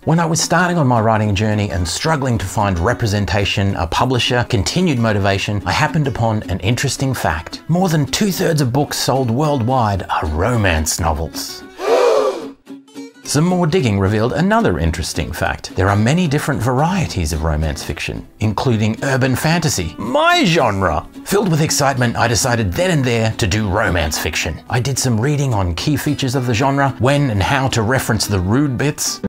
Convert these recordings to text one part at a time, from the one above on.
When I was starting on my writing journey and struggling to find representation, a publisher, continued motivation, I happened upon an interesting fact. More than 2/3 of books sold worldwide are romance novels. Some more digging revealed another interesting fact. There are many different varieties of romance fiction, including urban fantasy, my genre. Filled with excitement, I decided then and there to do romance fiction. I did some reading on key features of the genre, when and how to reference the rude bits.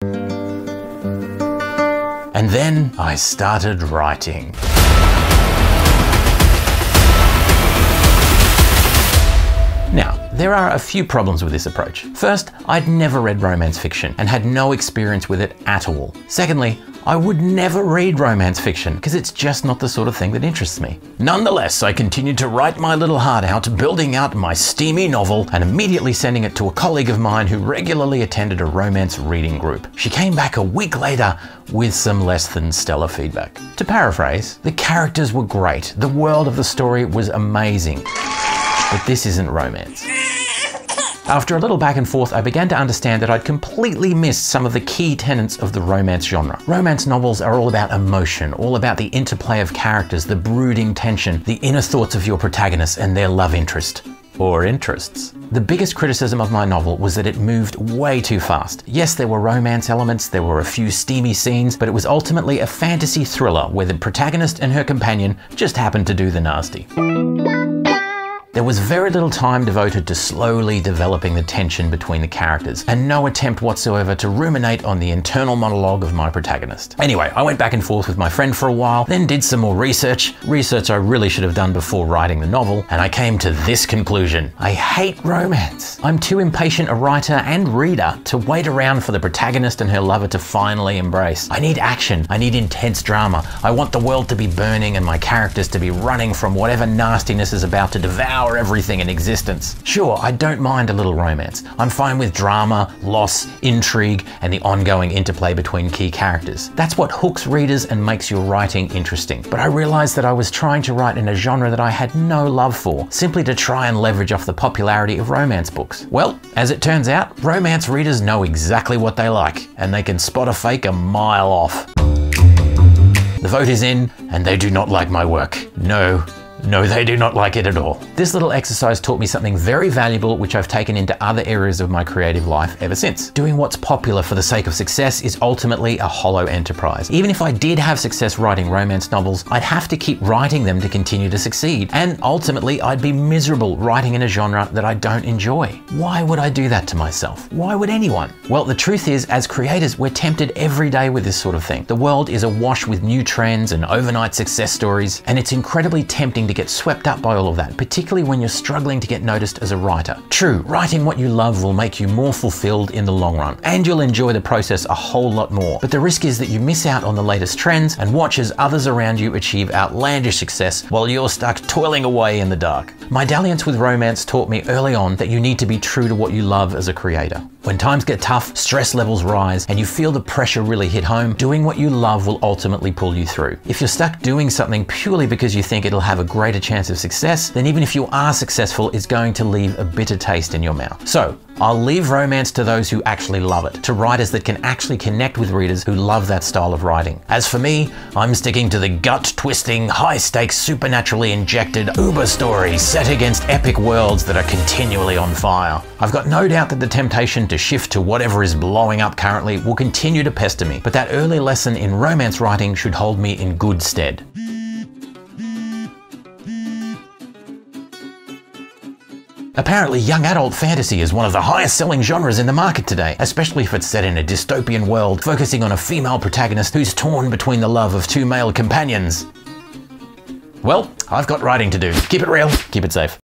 And then I started writing. Now, there are a few problems with this approach. First, I'd never read romance fiction and had no experience with it at all. Secondly, I would never read romance fiction because it's just not the sort of thing that interests me. Nonetheless, I continued to write my little heart out, building out my steamy novel and immediately sending it to a colleague of mine who regularly attended a romance reading group. She came back a week later with some less than stellar feedback. To paraphrase, the characters were great, the world of the story was amazing, but this isn't romance. After a little back and forth, I began to understand that I'd completely missed some of the key tenets of the romance genre. Romance novels are all about emotion, all about the interplay of characters, the brooding tension, the inner thoughts of your protagonist and their love interest. Or interests. The biggest criticism of my novel was that it moved way too fast. Yes, there were romance elements, there were a few steamy scenes, but it was ultimately a fantasy thriller where the protagonist and her companion just happened to do the nasty. There was very little time devoted to slowly developing the tension between the characters, and no attempt whatsoever to ruminate on the internal monologue of my protagonist. Anyway, I went back and forth with my friend for a while, then did some more research I really should have done before writing the novel, and I came to this conclusion. I hate romance. I'm too impatient a writer and reader to wait around for the protagonist and her lover to finally embrace. I need action. I need intense drama. I want the world to be burning and my characters to be running from whatever nastiness is about to devour everything in existence. Sure, I don't mind a little romance. I'm fine with drama, loss, intrigue, and the ongoing interplay between key characters. That's what hooks readers and makes your writing interesting. But I realized that I was trying to write in a genre that I had no love for, simply to try and leverage off the popularity of romance books. Well, as it turns out, romance readers know exactly what they like, and they can spot a fake a mile off. The vote is in, and they do not like my work. No, they do not like it at all. This little exercise taught me something very valuable which I've taken into other areas of my creative life ever since. Doing what's popular for the sake of success is ultimately a hollow enterprise. Even if I did have success writing romance novels, I'd have to keep writing them to continue to succeed. And ultimately, I'd be miserable writing in a genre that I don't enjoy. Why would I do that to myself? Why would anyone? Well, the truth is, as creators, we're tempted every day with this sort of thing. The world is awash with new trends and overnight success stories, and it's incredibly tempting to get swept up by all of that, particularly when you're struggling to get noticed as a writer. True, writing what you love will make you more fulfilled in the long run, and you'll enjoy the process a whole lot more. But the risk is that you miss out on the latest trends and watch as others around you achieve outlandish success while you're stuck toiling away in the dark. My dalliance with romance taught me early on that you need to be true to what you love as a creator. When times get tough, stress levels rise, and you feel the pressure really hit home, doing what you love will ultimately pull you through. If you're stuck doing something purely because you think it'll have a greater chance of success, then even if you are successful, it's going to leave a bitter taste in your mouth. So, I'll leave romance to those who actually love it, to writers that can actually connect with readers who love that style of writing. As for me, I'm sticking to the gut-twisting, high-stakes, supernaturally injected uber stories set against epic worlds that are continually on fire. I've got no doubt that the temptation to shift to whatever is blowing up currently will continue to pester me, but that early lesson in romance writing should hold me in good stead. Apparently, young adult fantasy is one of the highest selling genres in the market today, especially if it's set in a dystopian world focusing on a female protagonist who's torn between the love of two male companions. Well, I've got writing to do. Keep it real, keep it safe.